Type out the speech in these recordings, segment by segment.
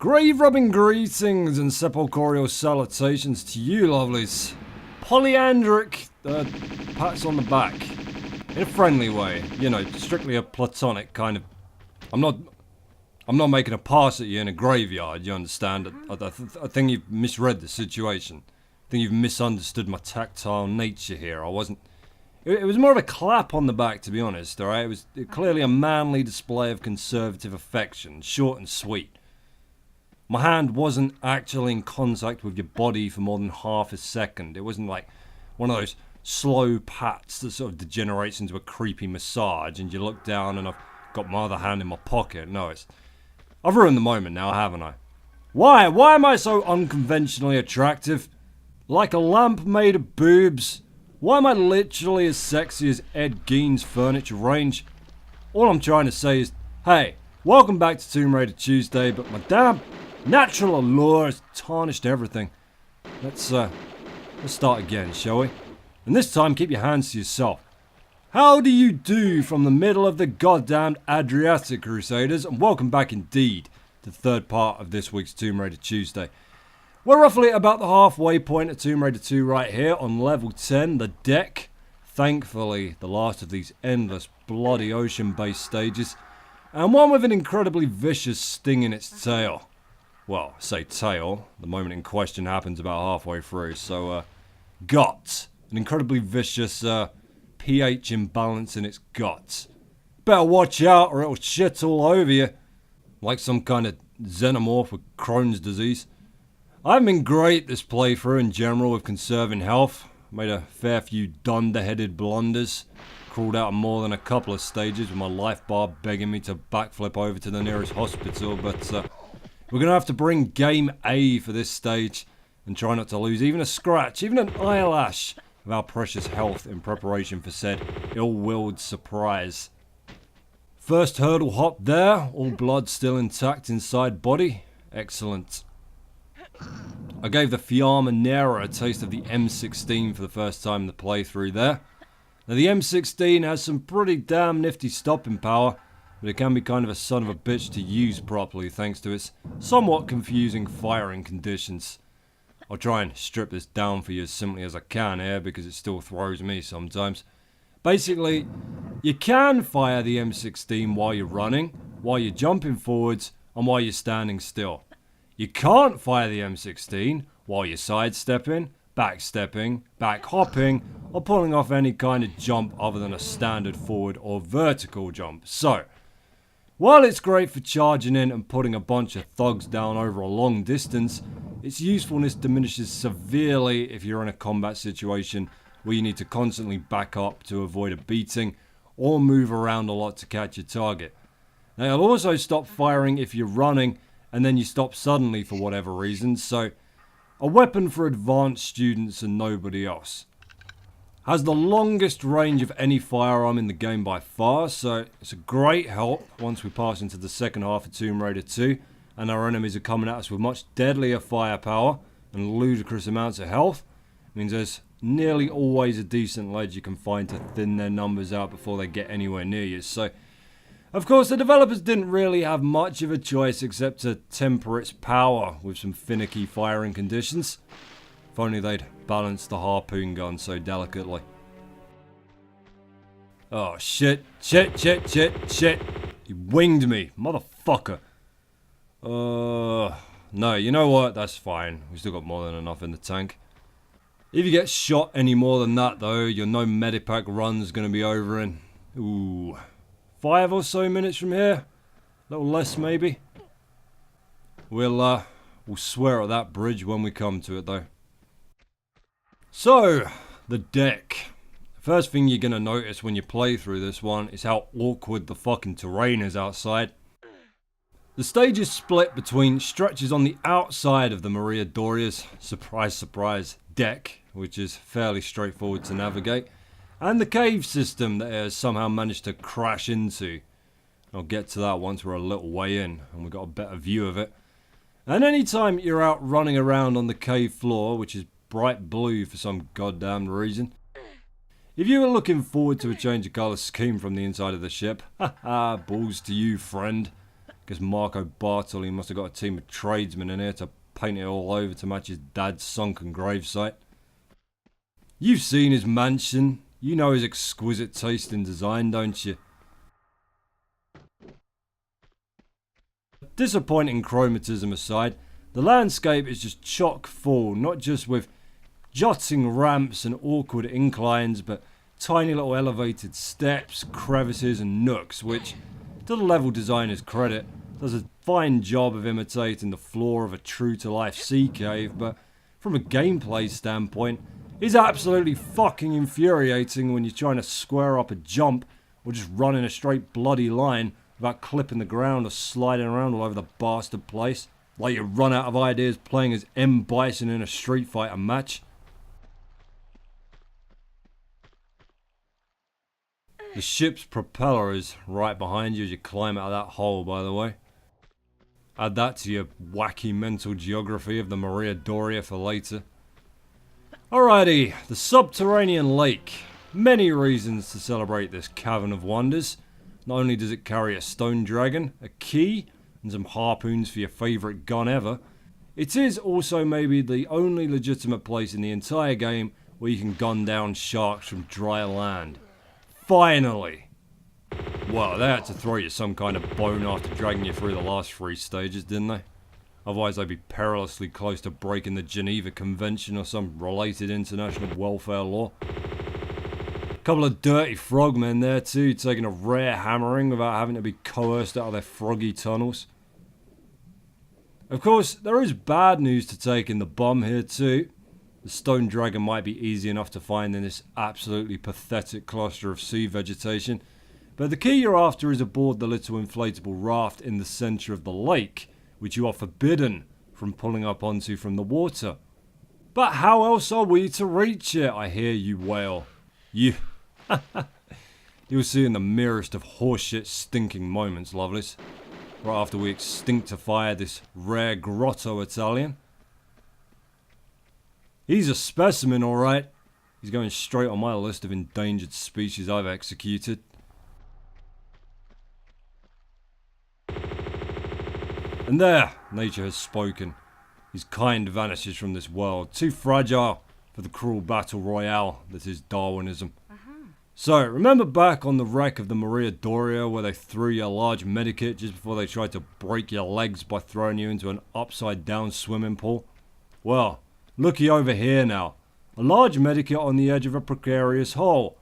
Grave-rubbing greetings and sepulchral salutations to you, lovelies. Polyandric pats on the back. In a friendly way. You know, strictly a platonic kind of... I'm not making a pass at you in a graveyard, you understand? I think you've misread the situation. I think you've misunderstood my tactile nature here. I wasn't... It was more of a clap on the back, to be honest, alright? It was clearly a manly display of conservative affection, short and sweet. My hand wasn't actually in contact with your body for more than half a second. It wasn't like one of those slow pats that sort of degenerates into a creepy massage and you look down and I've got my other hand in my pocket. No, I've ruined the moment now, haven't I? Why? Why am I so unconventionally attractive? Like a lamp made of boobs? Why am I literally as sexy as Ed Gein's furniture range? All I'm trying to say is, hey, welcome back to Tomb Raider Tuesday, but my damn natural allure has tarnished everything. Let's start again, shall we? And this time, keep your hands to yourself. How do you do from the middle of the goddamned Adriatic, Crusaders? And welcome back indeed to the third part of this week's Tomb Raider Tuesday. We're roughly about the halfway point of Tomb Raider 2 right here on level 10, the deck. Thankfully, the last of these endless bloody ocean-based stages. And one with an incredibly vicious sting in its tail. Well, say tail, the moment in question happens about halfway through, so, guts. An incredibly vicious, pH imbalance in its guts. Better watch out or it'll shit all over you. Like some kind of xenomorph with Crohn's disease. I haven't been great this playthrough in general with conserving health. Made a fair few dunder-headed blunders. Crawled out of more than a couple of stages with my life bar begging me to backflip over to the nearest hospital, but we're going to have to bring game A for this stage and try not to lose even a scratch, even an eyelash of our precious health in preparation for said ill-willed surprise. First hurdle hop there, all blood still intact inside body. Excellent. I gave the Fiamma Nera a taste of the M16 for the first time in the playthrough there. Now the M16 has some pretty damn nifty stopping power, but it can be kind of a son of a bitch to use properly thanks to its somewhat confusing firing conditions. I'll try and strip this down for you as simply as I can here because it still throws me sometimes. Basically, you can fire the M16 while you're running, while you're jumping forwards, and while you're standing still. You can't fire the M16 while you're sidestepping, backstepping, back hopping, or pulling off any kind of jump other than a standard forward or vertical jump. So, while it's great for charging in and putting a bunch of thugs down over a long distance, its usefulness diminishes severely if you're in a combat situation where you need to constantly back up to avoid a beating or move around a lot to catch your target. Now, it'll also stop firing if you're running and then you stop suddenly for whatever reason, so a weapon for advanced students and nobody else. Has the longest range of any firearm in the game by far, so it's a great help once we pass into the second half of Tomb Raider 2 and our enemies are coming at us with much deadlier firepower and ludicrous amounts of health. It means there's nearly always a decent ledge you can find to thin their numbers out before they get anywhere near you, so... Of course, the developers didn't really have much of a choice except to temper its power with some finicky firing conditions. If only they'd balanced the harpoon gun so delicately. Oh shit, shit. He winged me, motherfucker. No, you know what, that's fine. We've still got more than enough in the tank. If you get shot any more than that though, your no medipack run's gonna be over in... Ooh... 5 or so minutes from here, a little less maybe. We'll swear at that bridge when we come to it though. So, the deck. First thing you're gonna notice when you play through this one is how awkward the fucking terrain is outside. The stage is split between stretches on the outside of the Maria Doria's, surprise surprise, deck, which is fairly straightforward to navigate, and the cave system that it has somehow managed to crash into. I'll get to that once we're a little way in and we've got a better view of it. And anytime you're out running around on the cave floor, which is bright blue for some goddamn reason, if you were looking forward to a change of colour scheme from the inside of the ship, haha, balls to you, friend. Guess Marco Bartoli must have got a team of tradesmen in here to paint it all over to match his dad's sunken gravesite. You've seen his mansion. You know his exquisite taste in design, don't you? Disappointing chromatism aside, the landscape is just chock full, not just with jutting ramps and awkward inclines, but tiny little elevated steps, crevices and nooks, which, to the level designer's credit, does a fine job of imitating the floor of a true-to-life sea cave, but from a gameplay standpoint, is absolutely fucking infuriating when you're trying to square up a jump or just run in a straight bloody line without clipping the ground or sliding around all over the bastard place, like you run out of ideas playing as M. Bison in a Street Fighter match. The ship's propeller is right behind you as you climb out of that hole, by the way. Add that to your wacky mental geography of the Maria Doria for later. Alrighty, the subterranean lake. Many reasons to celebrate this cavern of wonders. Not only does it carry a stone dragon, a key, and some harpoons for your favourite gun ever, it is also maybe the only legitimate place in the entire game where you can gun down sharks from dry land. Finally! Well, they had to throw you some kind of bone after dragging you through the last 3 stages, didn't they? Otherwise they'd be perilously close to breaking the Geneva Convention or some related international welfare law. Couple of dirty frogmen there too, taking a rare hammering without having to be coerced out of their froggy tunnels. Of course, there is bad news to take in the bum here too. The stone dragon might be easy enough to find in this absolutely pathetic cluster of sea vegetation, but the key you're after is aboard the little inflatable raft in the centre of the lake, which you are forbidden from pulling up onto from the water. But how else are we to reach it, I hear you wail. You'll see in the merest of horseshit stinking moments, lovelies. Right after we extinctify this rare grotto Italian. He's a specimen, alright. He's going straight on my list of endangered species I've executed. And there, nature has spoken. His kind vanishes from this world, too fragile for the cruel battle royale that is Darwinism. So, remember back on the wreck of the Maria Doria where they threw you a large medikit just before they tried to break your legs by throwing you into an upside down swimming pool? Well, looky over here now. A large medikit on the edge of a precarious hole.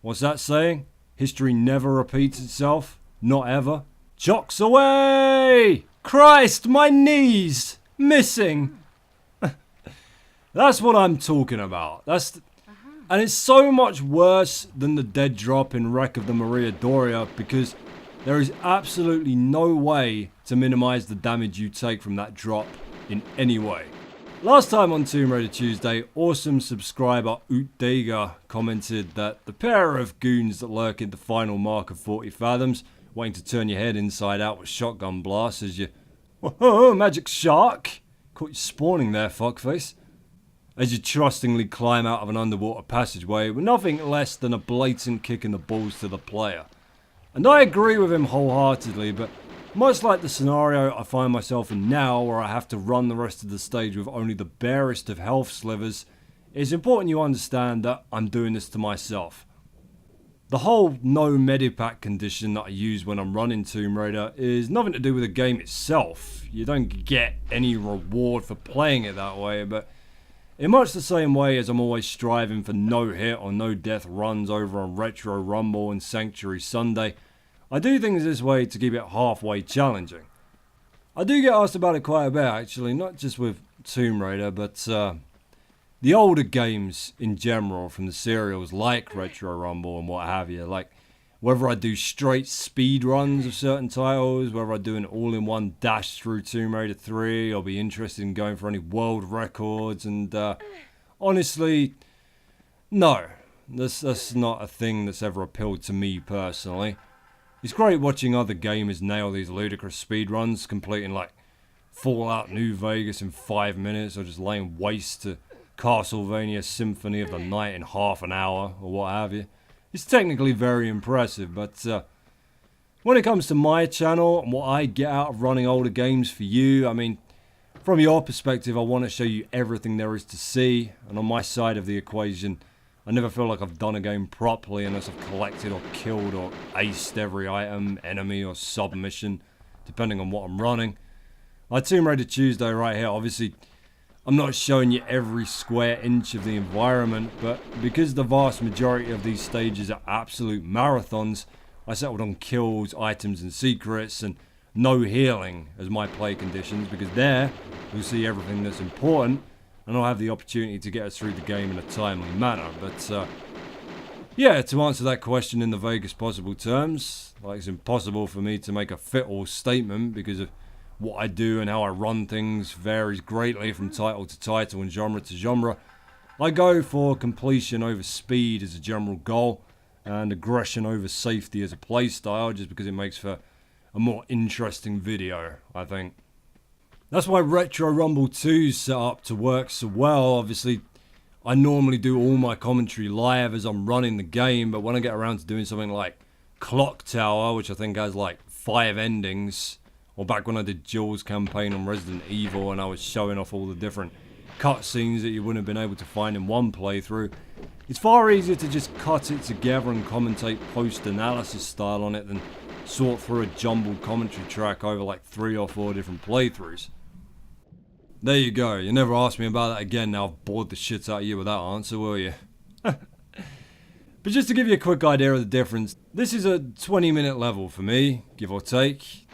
What's that saying? History never repeats itself? Not ever? Chocks away! Christ, my knees! Missing! That's what I'm talking about. And it's so much worse than the dead drop in Wreck of the Maria Doria because there is absolutely no way to minimise the damage you take from that drop in any way. Last time on Tomb Raider Tuesday, awesome subscriber Utdega commented that the pair of goons that lurk in the final mark of 40 fathoms, waiting to turn your head inside out with shotgun blasts as you... Whoa, magic shark! Caught you spawning there, fuckface. As you trustingly climb out of an underwater passageway with nothing less than a blatant kick in the balls to the player. And I agree with him wholeheartedly, but much like the scenario I find myself in now where I have to run the rest of the stage with only the barest of health slivers, it's important you understand that I'm doing this to myself. The whole no medipack condition that I use when I'm running Tomb Raider is nothing to do with the game itself. You don't get any reward for playing it that way, but in much the same way as I'm always striving for no hit or no death runs over on Retro Rumble and Sanctuary Sunday, I do things this way to keep it halfway challenging. I do get asked about it quite a bit actually, not just with Tomb Raider, but the older games in general from the serials like Retro Rumble and what have you, like whether I do straight speed runs of certain titles, whether I do an all-in-one dash through Tomb Raider 3, or be interested in going for any world records, and honestly, no, that's not a thing that's ever appealed to me personally. It's great watching other gamers nail these ludicrous speed runs, completing like Fallout New Vegas in 5 minutes, or just laying waste to Castlevania Symphony of the Night in half an hour, or what have you. It's technically very impressive, but When it comes to my channel and what I get out of running older games for you, I mean, from your perspective, I want to show you everything there is to see, and on my side of the equation, I never feel like I've done a game properly unless I've collected or killed or aced every item, enemy or submission, depending on what I'm running. Like Tomb Raider Tuesday right here, obviously, I'm not showing you every square inch of the environment, but because the vast majority of these stages are absolute marathons, I settled on kills, items and secrets, and no healing as my play conditions, because there, you'll see everything that's important, and I'll have the opportunity to get us through the game in a timely manner. But, yeah, to answer that question in the vaguest possible terms, like it's impossible for me to make a fit-all statement because of what I do and how I run things varies greatly from title to title and genre to genre. I go for completion over speed as a general goal, and aggression over safety as a playstyle, just because it makes for a more interesting video, I think. That's why Retro Rumble 2's set up to work so well. Obviously, I normally do all my commentary live as I'm running the game, but when I get around to doing something like Clock Tower, which I think has like 5 endings, or back when I did Jules' campaign on Resident Evil and I was showing off all the different cutscenes that you wouldn't have been able to find in one playthrough, it's far easier to just cut it together and commentate post-analysis style on it than sort through a jumbled commentary track over like 3 or 4 different playthroughs. There you go, you never ask me about that again now I've bored the shit out of you with that answer, will you? But just to give you a quick idea of the difference, this is a 20-minute level for me, give or take.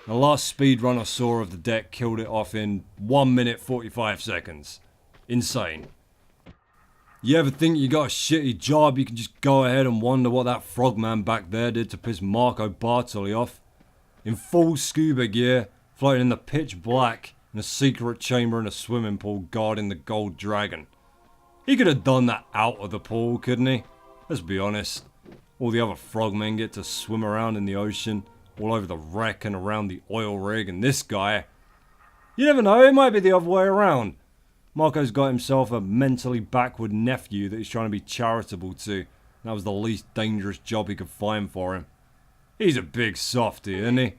The last speedrun I saw of the deck killed it off in 1 minute 45 seconds. Insane. You ever think you got a shitty job, you can just go ahead and wonder what that frogman back there did to piss Marco Bartoli off? In full scuba gear, floating in the pitch black, in a secret chamber in a swimming pool guarding the gold dragon. He could have done that out of the pool, couldn't he? Let's be honest. All the other frogmen get to swim around in the ocean, all over the wreck and around the oil rig, and this guy, you never know, it might be the other way around. Marco's got himself a mentally backward nephew that he's trying to be charitable to. That was the least dangerous job he could find for him. He's a big softy, isn't he?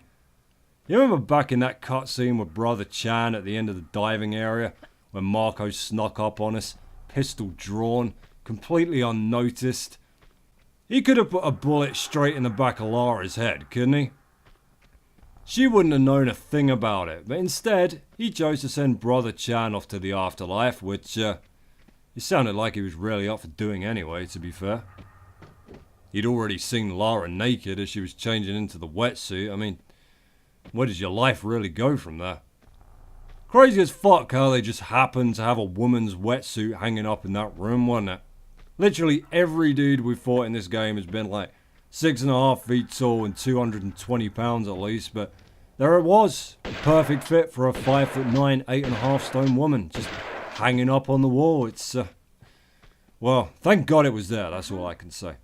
You remember back in that cutscene with Brother Chan at the end of the diving area, when Marco snuck up on us, pistol drawn, completely unnoticed? He could have put a bullet straight in the back of Lara's head, couldn't he? She wouldn't have known a thing about it, but instead, he chose to send Brother Chan off to the afterlife, which, it sounded like he was really up for doing anyway, to be fair. He'd already seen Lara naked as she was changing into the wetsuit. I mean, where does your life really go from there? Crazy as fuck how they just happened to have a woman's wetsuit hanging up in that room, wasn't it? Literally every dude we've fought in this game has been like 6.5 feet tall and 220 pounds at least, but there it was. A perfect fit for a 5'9", 8.5 stone woman, just hanging up on the wall. It's, well, thank God it was there, that's all I can say.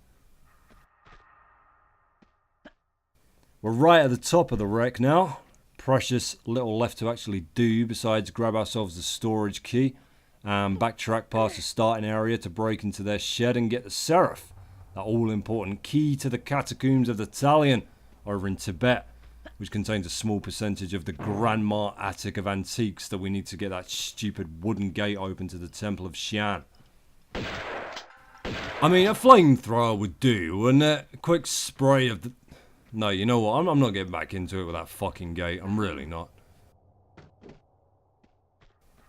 We're right at the top of the wreck now. Precious little left to actually do besides grab ourselves the storage key and backtrack past the starting area to break into their shed and get the Seraph, that all-important key to the catacombs of the Talion over in Tibet, which contains a small percentage of the Grandma attic of antiques that we need to get that stupid wooden gate open to the Temple of Xi'an. I mean, a flamethrower would do, wouldn't it? A quick spray of the... No, you know what? I'm not getting back into it with that fucking gate. I'm really not.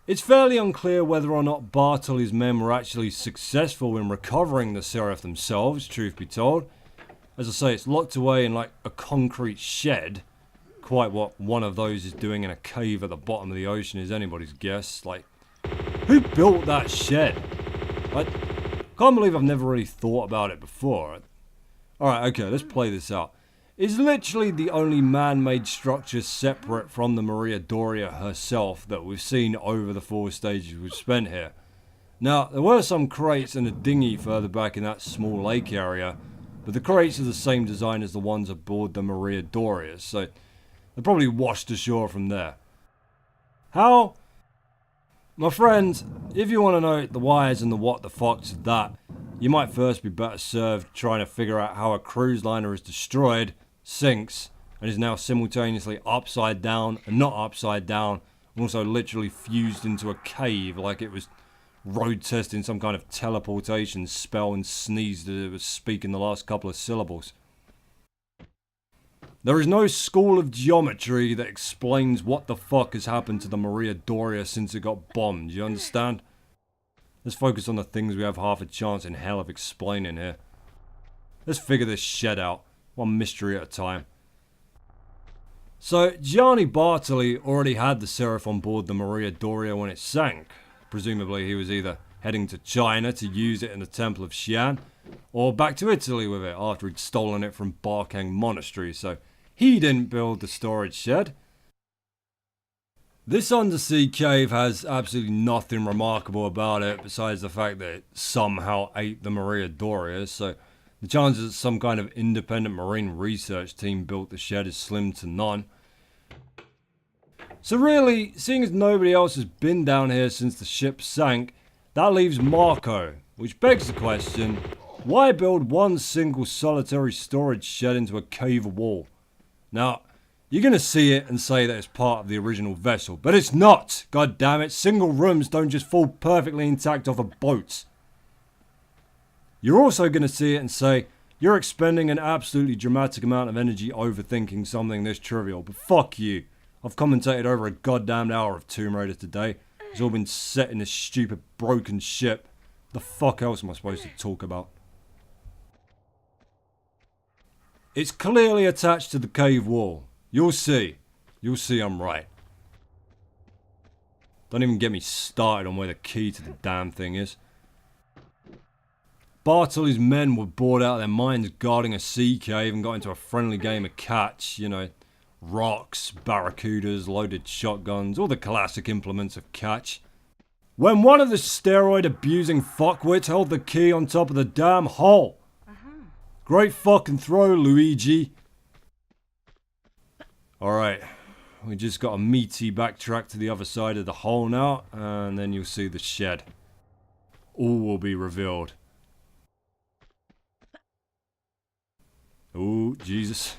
It's fairly unclear whether or not Bartoli's men were actually successful in recovering the Seraph themselves, truth be told. As I say, it's locked away in like a concrete shed. Quite what one of those is doing in a cave at the bottom of the ocean is anybody's guess. Like, who built that shed? I can't believe I've never really thought about it before. Alright, okay, let's play this out. It's literally the only man-made structure separate from the Maria Doria herself that we've seen over the 4 stages we've spent here. Now, there were some crates and a dinghy further back in that small lake area, but the crates are the same design as the ones aboard the Maria Doria, so they probably washed ashore from there. How? My friends, if you want to know the whys and the what the fucks of that, you might first be better served trying to figure out how a cruise liner is destroyed, sinks, and is now simultaneously upside down and not upside down, and also literally fused into a cave like it was road testing some kind of teleportation spell and sneezed as it was speaking the last couple of syllables. There is no school of geometry that explains what the fuck has happened to the Maria Doria since it got bombed, you understand? Let's focus on the things we have half a chance in hell of explaining here. Let's figure this shed out, one mystery at a time. So, Gianni Bartoli already had the Seraph on board the Maria Doria when it sank. Presumably he was either heading to China to use it in the Temple of Xi'an, or back to Italy with it after he'd stolen it from Barkang Monastery, so he didn't build the storage shed. This undersea cave has absolutely nothing remarkable about it besides the fact that it somehow ate the Maria Doria, so the chances that some kind of independent marine research team built the shed is slim to none. So really, seeing as nobody else has been down here since the ship sank, that leaves Marco, which begs the question, why build one single solitary storage shed into a cave wall? Now, you're going to see it and say that it's part of the original vessel, but it's not! God damn it, single rooms don't just fall perfectly intact off a boat. You're also going to see it and say, you're expending an absolutely dramatic amount of energy overthinking something this trivial, but fuck you. I've commentated over a goddamn hour of Tomb Raider today. It's all been set in this stupid broken ship. The fuck else am I supposed to talk about? It's clearly attached to the cave wall. You'll see. You'll see I'm right. Don't even get me started on where the key to the damn thing is. Bartoli's men were bored out of their minds guarding a sea cave and got into a friendly game of catch, you know, rocks, barracudas, loaded shotguns, all the classic implements of catch. When one of the steroid-abusing fuckwits held the key on top of the damn hole. Great fucking throw, Luigi. Alright, we just got a meaty backtrack to the other side of the hole now, and then you'll see the shed. All will be revealed. Oh, Jesus.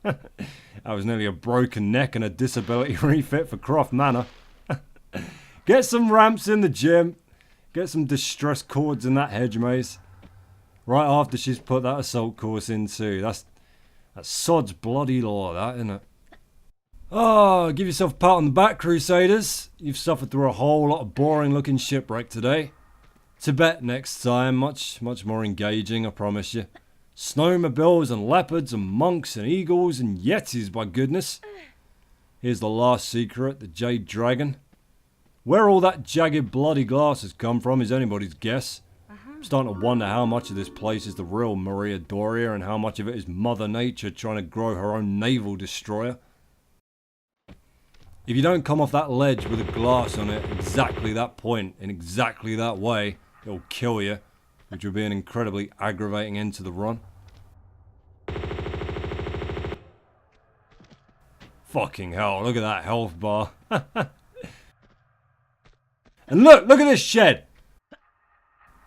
That was nearly a broken neck and a disability refit for Croft Manor. Get some ramps in the gym. Get some distress cords in that hedge maze. Right after she's put that assault course in too. That's sod's bloody law, that, isn't it? Oh, give yourself a pat on the back, Crusaders. You've suffered through a whole lot of boring looking shipwreck today. Tibet next time, much more engaging, I promise you. Snowmobiles and leopards and monks and eagles and yetis, by goodness. Here's the last secret, the Jade Dragon. Where all that jagged bloody glass has come from is anybody's guess. I'm starting to wonder how much of this place is the real Maria Doria and how much of it is Mother Nature trying to grow her own naval destroyer. If you don't come off that ledge with a glass on it exactly that point in exactly that way, it'll kill you. Which would be an incredibly aggravating end to the run. Fucking hell, look at that health bar. And look at this shed.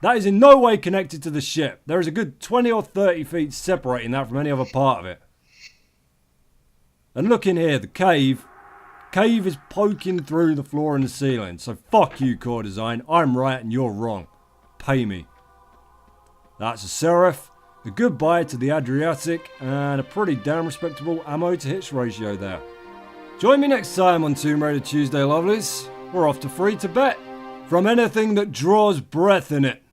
That is in no way connected to the ship. There is a good 20 or 30 feet separating that from any other part of it. And look in here, the cave. Cave is poking through the floor and the ceiling. So fuck you, core design. I'm right and you're wrong. Pay me. That's a Seraph, a goodbye to the Adriatic, and a pretty damn respectable ammo to hits ratio there. Join me next time on Tomb Raider Tuesday, lovelies. We're off to free Tibet, from anything that draws breath in it.